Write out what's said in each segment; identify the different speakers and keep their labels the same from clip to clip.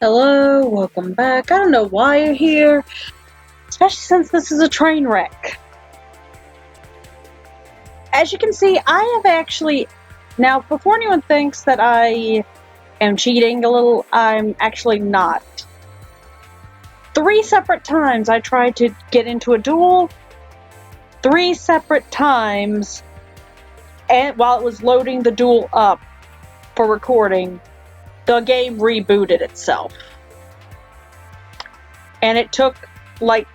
Speaker 1: Hello, welcome back. I don't know why you're here, especially since this is a train wreck. As you can see, I have actually... Now, before anyone thinks that I am cheating a little, I'm actually not. 3 separate times I tried to get into a duel. 3 separate times, and while it was loading the duel up for recording, the game rebooted itself. And it took like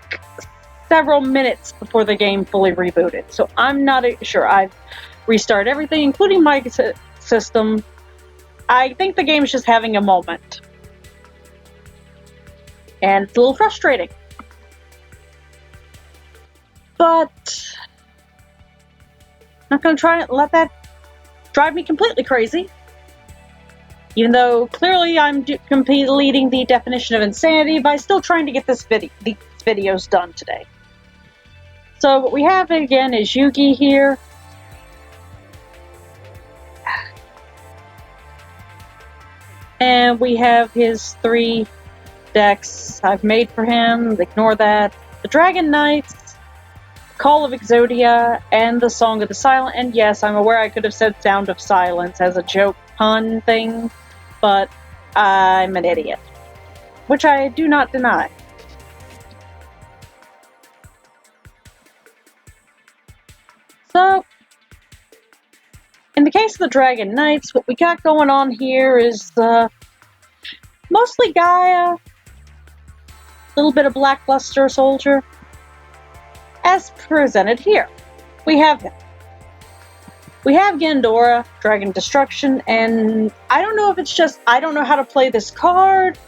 Speaker 1: several minutes before the game fully rebooted. So I'm not sure. I've restarted everything, including my system. I think the game's just having a moment. And it's a little frustrating. But I'm not going to try and let that drive me completely crazy. Even though clearly I'm completing the definition of insanity by still trying to get these videos done today. So what we have again is Yugi here. And we have his 3 decks I've made for him. Ignore that. The Dragon Knights, Call of Exodia, and the Song of the Silent. And yes, I'm aware I could have said Sound of Silence as a joke pun thing, but I'm an idiot, which I do not deny. So, in the case of the Dragon Knights, what we got going on here is mostly Gaia, a little bit of Blackluster Soldier, as presented here. We have him. We have Gendora, Dragon Destruction, and I don't know if it's just I don't know how to play this card,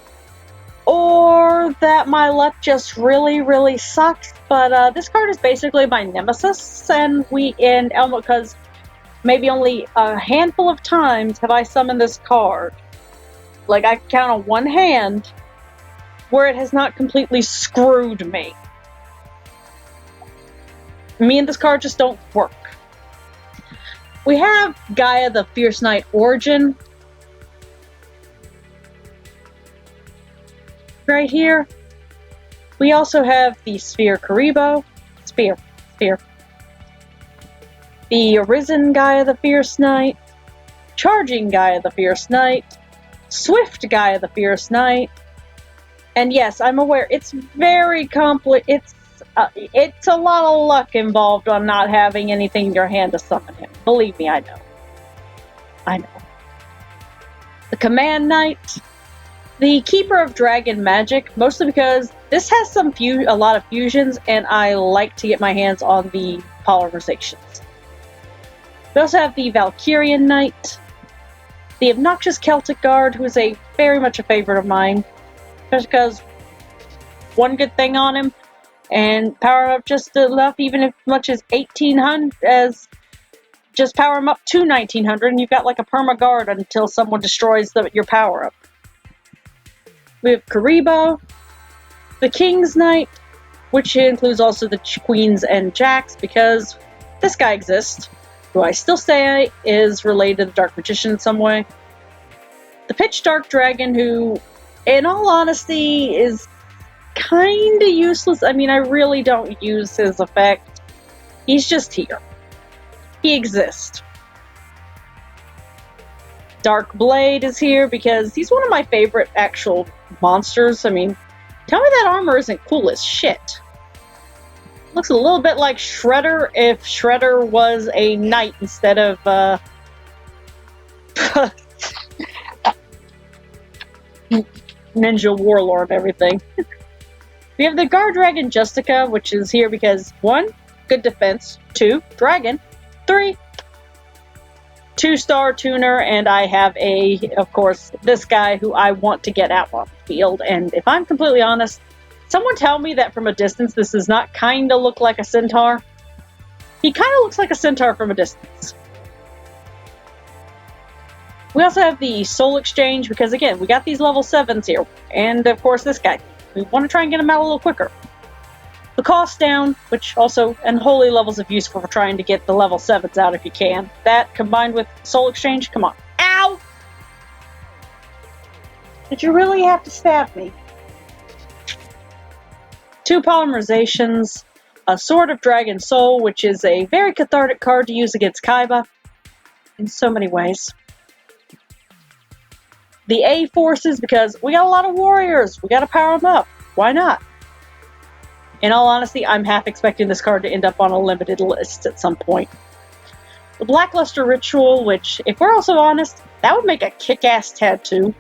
Speaker 1: or that my luck just really sucks, but this card is basically my nemesis, and Elmo, because maybe only a handful of times have I summoned this card. Like, I can count on one hand where it has not completely screwed me. Me and this card just don't work. We have Gaia the Fierce Knight Origin right here. We also have the Sphere Karibo. Sphere. The Arisen Gaia the Fierce Knight. Charging Gaia the Fierce Knight. Swift Gaia the Fierce Knight. And yes, I'm aware it's very complicated. It's a lot of luck involved on not having anything in your hand to summon him. Believe me, I know. The Command Knight. The Keeper of Dragon Magic, mostly because this has a lot of fusions, and I like to get my hands on the polymerizations. We also have the Valkyrian Knight. The Obnoxious Celtic Guard, who is very much a favorite of mine. Just because one good thing on him, and power up just enough, even as much as 1800, just power him up to 1900, and you've got like a perma guard until someone destroys your power up. We have Karibo, the King's Knight, which includes also the Queens and Jacks, because this guy exists, who I still say is related to the Dark Magician in some way. The Pitch Dark Dragon, who, in all honesty, is kinda useless. I mean, I really don't use his effect. He's just here. He exists. Dark Blade is here because he's one of my favorite actual monsters. I mean, tell me that armor isn't cool as shit. Looks a little bit like Shredder if Shredder was a knight instead of ninja warlord and everything. We have the Guard Dragon Justica, which is here because 1, good defense, 2, dragon, 3, 2-star tuner, and I have of course, this guy who I want to get out on the field. And if I'm completely honest, someone tell me that from a distance this does not kind of look like a centaur. He kind of looks like a centaur from a distance. We also have the Soul Exchange because, again, we got these level 7s here. And, of course, this guy. We want to try and get him out a little quicker. The Cost Down, which also, and Holy Levels of useful for trying to get the level 7s out if you can. That, combined with Soul Exchange, come on. Ow! Did you really have to stab me? 2 polymerizations, a Sword of Dragon Soul, which is a very cathartic card to use against Kaiba in so many ways. The A forces, because we got a lot of warriors, we gotta power them up. Why not? In all honesty, I'm half expecting this card to end up on a limited list at some point. The Blackluster Ritual, which, if we're also honest, that would make a kick-ass tattoo.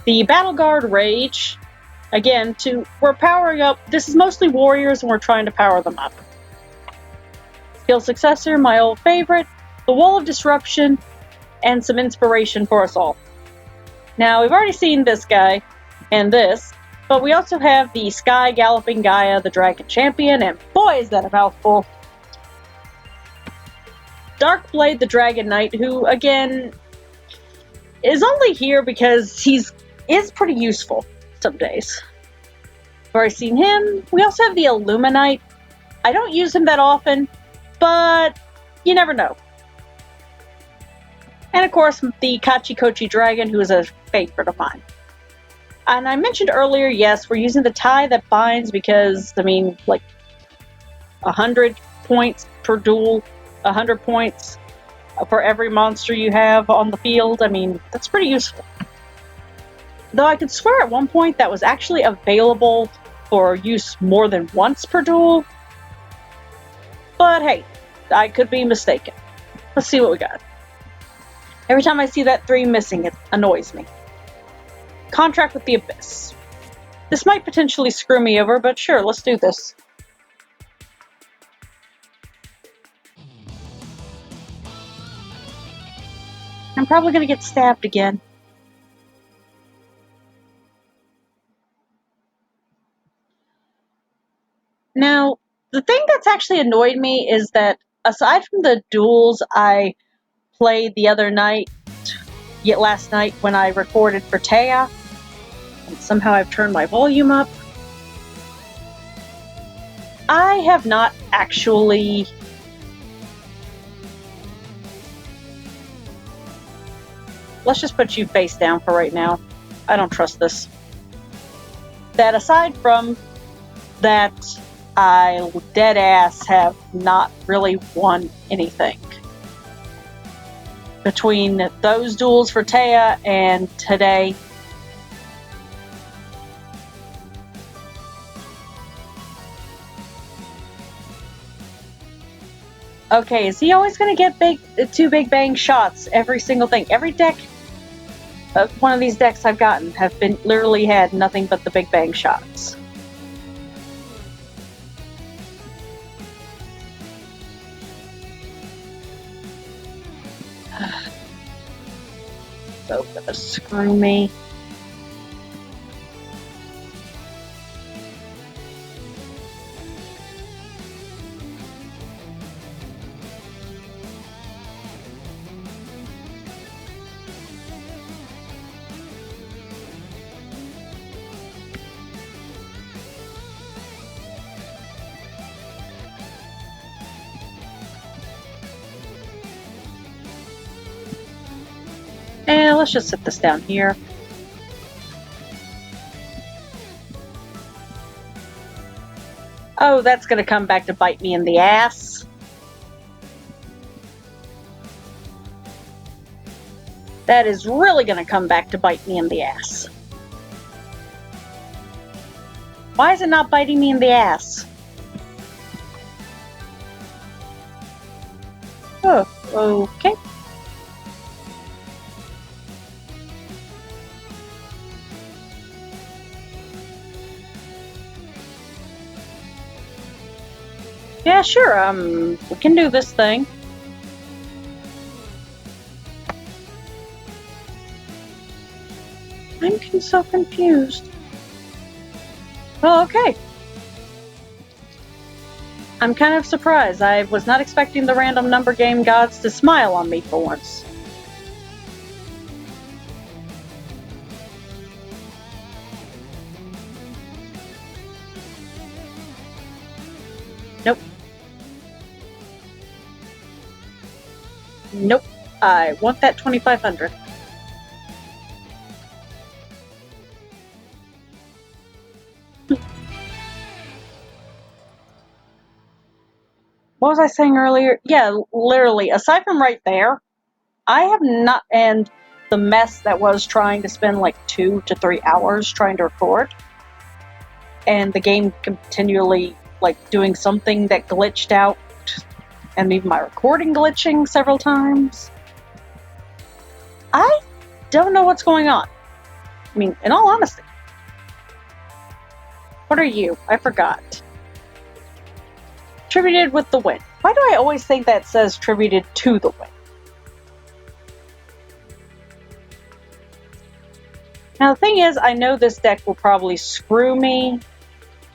Speaker 1: The Battle Guard Rage, again, we're powering up. This is mostly warriors and we're trying to power them up. Skill Successor, my old favorite, the Wall of Disruption, and some inspiration for us all. Now, we've already seen this guy and this, but we also have the Sky Galloping Gaia, the Dragon Champion, and boy, is that a mouthful. Darkblade, the Dragon Knight, who, again, is only here because is pretty useful some days. I've already seen him. We also have the Illuminite. I don't use him that often, but you never know. And of course, the Kachikochi Dragon, who is a favorite of mine. And I mentioned earlier, yes, we're using the tie that binds because, I mean, like 100 points per duel, 100 points for every monster you have on the field. I mean, that's pretty useful. Though I could swear at one point that was actually available for use more than once per duel. But hey, I could be mistaken. Let's see what we got. Every time I see that 3 missing, it annoys me. Contract with the Abyss. This might potentially screw me over, but sure, let's do this. I'm probably going to get stabbed again. Now, the thing that's actually annoyed me is that aside from the duels I played the other night, yet last night when I recorded for Taya, and somehow I've turned my volume up, I have not actually let's just put you face down for right now. I don't trust this. That aside from that, I dead ass have not really won anything. Between those duels for Taya and today. Okay, is he always going to get 2 big bang shots every single thing? Every deck, one of these decks I've gotten have been literally had nothing but the big bang shots. So gonna screw me. And let's just sit this down here. Oh, that's gonna come back to bite me in the ass. That is really gonna come back to bite me in the ass. Why is it not biting me in the ass? Oh, okay. Yeah, sure, we can do this thing. I'm so confused. Oh, okay. I'm kind of surprised. I was not expecting the random number game gods to smile on me for once. Nope. Nope. I want that 2,500. What was I saying earlier? Yeah, literally, aside from right there, I have not, and the mess that was trying to spend like 2 to 3 hours trying to record, and the game continually like doing something that glitched out, and even my recording glitching several times. I don't know what's going on. I mean, in all honesty. What are you? I forgot. Tributed with the wind. Why do I always think that says tributed to the wind? Now the thing is, I know this deck will probably screw me,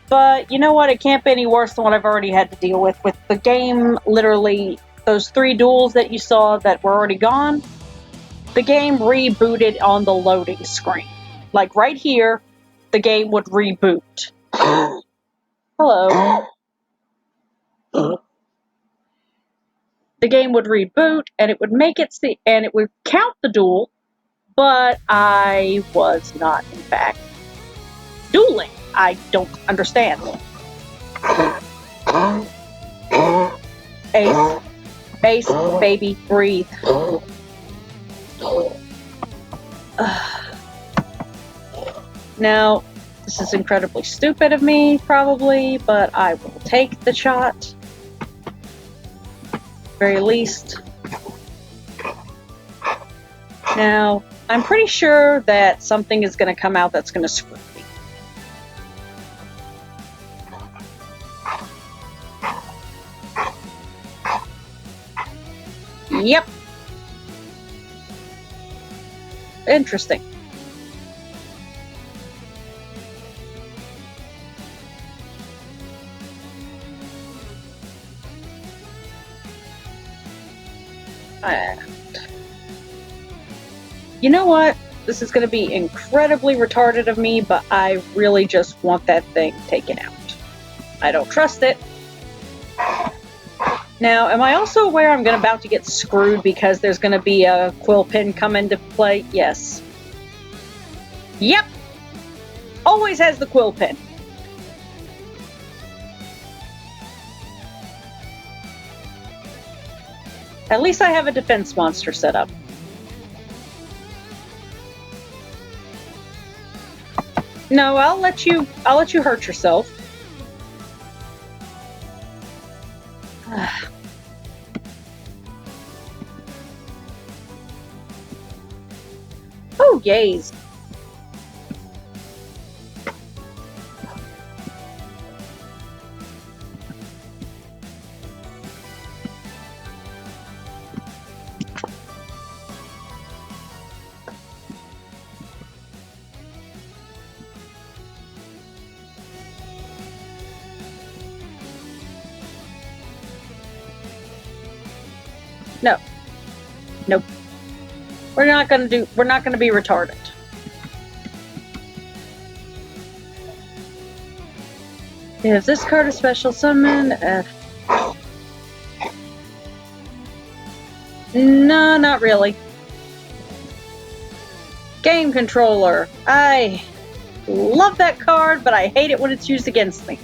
Speaker 1: but you know what? It can't be any worse than what I've already had to deal with the game. Literally, those 3 duels that you saw that were already gone, the game rebooted on the loading screen. Like right here, the game would reboot. Hello. The game would reboot, and it would make it see, and it would count the duel, but I was not, in fact, dueling. I don't understand. Ace. Ace, baby, breathe. Now, this is incredibly stupid of me, probably, but I will take the shot. Very least. Now, I'm pretty sure that something is going to come out that's going to screw me. Yep. Interesting. And you know what? This is going to be incredibly retarded of me, but I really just want that thing taken out. I don't trust it. Now, am I also aware I'm about to get screwed because there's going to be a quill pin come into play? Yes. Yep! Always has the quill pin. At least I have a defense monster set up. No, I'll let you hurt yourself. Oh, yays. No. Nope. We're not gonna be retarded. Is this card a special summon? No, not really. Game controller. I love that card, but I hate it when it's used against me.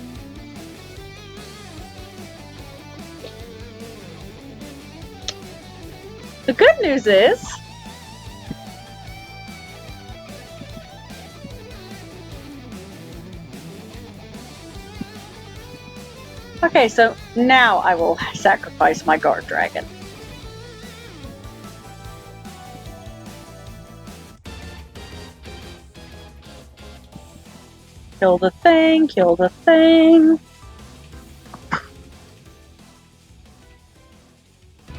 Speaker 1: The good news is, okay, so now I will sacrifice my guard dragon. Kill the thing, kill the thing.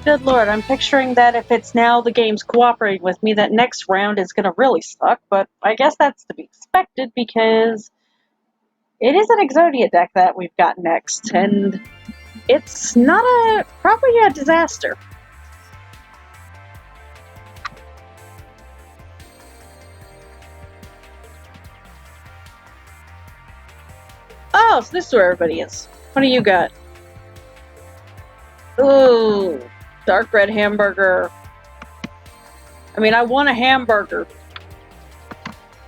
Speaker 1: Good lord, I'm picturing that if it's now the game's cooperating with me, that next round is gonna really suck, but I guess that's to be expected because it is an Exodia deck that we've got next, and it's not probably a disaster. Oh, so this is where everybody is. What do you got? Ooh, dark red hamburger. I mean, I want a hamburger,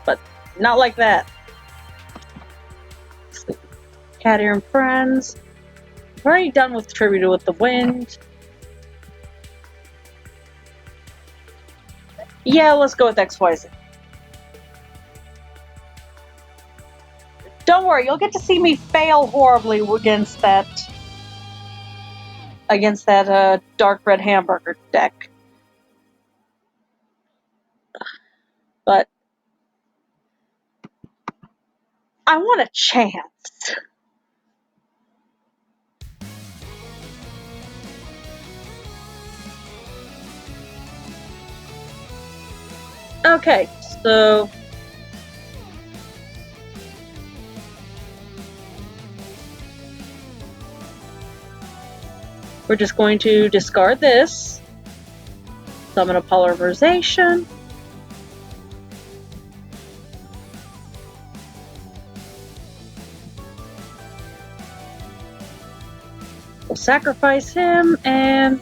Speaker 1: but not like that. Cat Ear and Friends. We're already done with Tribute with the Wind. Yeah, let's go with XYZ. Don't worry, you'll get to see me fail horribly against that dark red hamburger deck. But I want a chance. Okay, so we're just going to discard this, summon a polymerization, we'll sacrifice him, and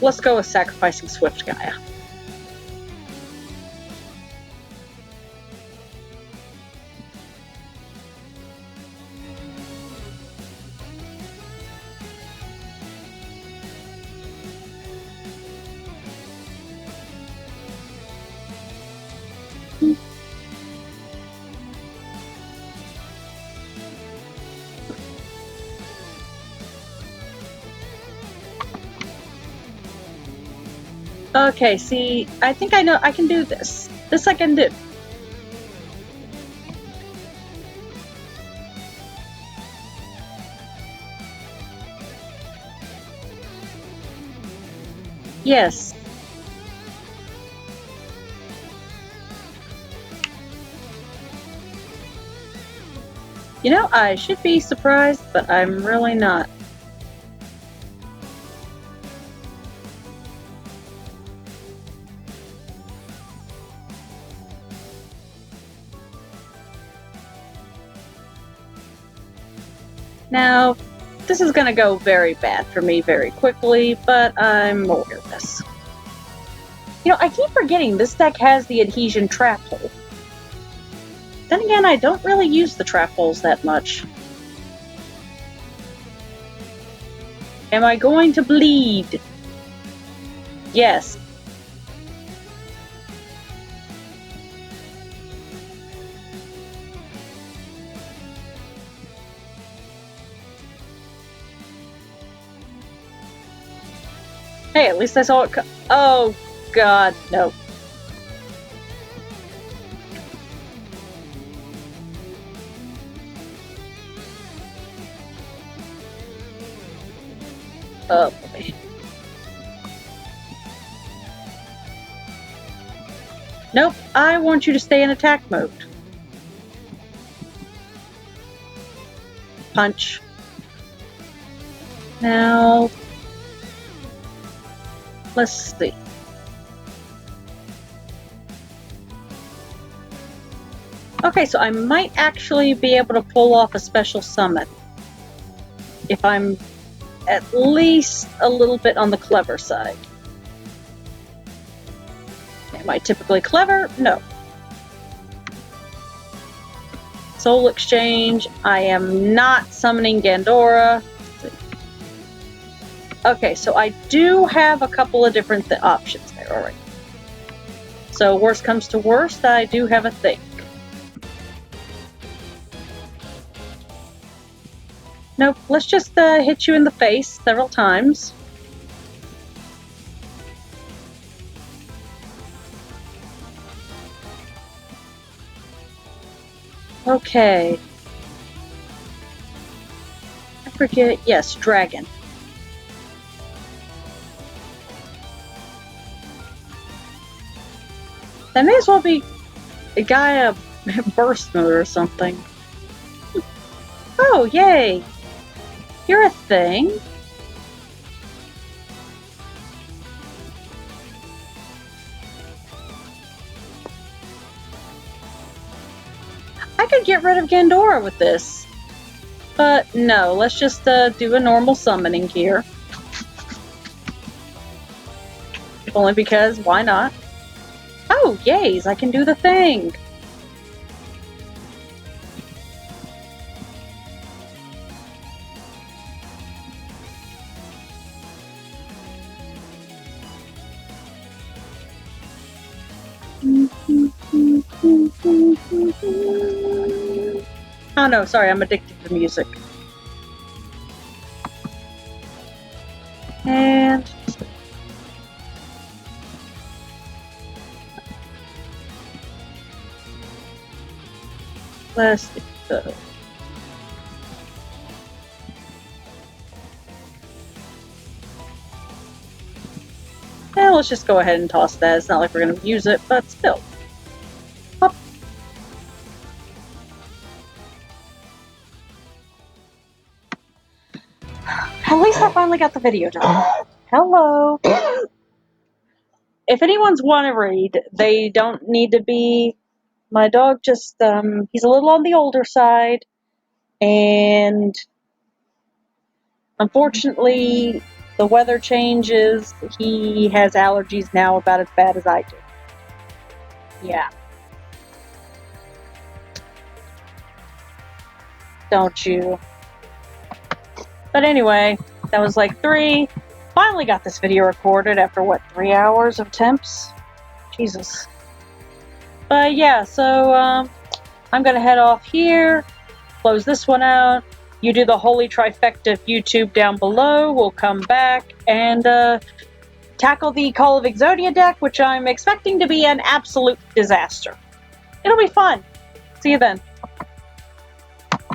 Speaker 1: let's go with sacrificing Swift Gaia. Okay, see, I think I know I can do this. This I can do. Yes. You know, I should be surprised, but I'm really not. Now, this is going to go very bad for me very quickly, but I'm aware of this. You know, I keep forgetting this deck has the adhesion trap hole. Then again, I don't really use the trap holes that much. Am I going to bleed? Yes. Hey, at least I saw it oh, God, no. Oh, boy. Nope, I want you to stay in attack mode. Punch. Now, let's see. Okay, so I might actually be able to pull off a special summon. If I'm at least a little bit on the clever side. Am I typically clever? No. Soul Exchange. I am not summoning Gandora. Okay, so I do have a couple of different options there already. So worst comes to worst, I do have a think. Nope, let's just hit you in the face several times. Okay. I forget. Yes, dragon. That may as well be a Gaia burst mode or something. Oh, yay! You're a thing. I could get rid of Gandora with this. But no, let's just do a normal summoning here. Only because, why not? Oh, yays, I can do the thing. Oh no, sorry, I'm addicted to music. And let's do the... Yeah, let's just go ahead and toss that. It's not like we're going to use it, but still. Up. At least I finally got the video done. Hello. If anyone's worried, they don't need to be. My dog just, he's a little on the older side. And unfortunately, the weather changes. He has allergies now about as bad as I do. Yeah. Don't you? But anyway, that was like 3. Finally got this video recorded after, what, 3 hours of attempts? Jesus. But yeah, so I'm going to head off here, close this one out. You do the holy trifecta of YouTube down below. We'll come back and tackle the Call of Exodia deck, which I'm expecting to be an absolute disaster. It'll be fun. See you then.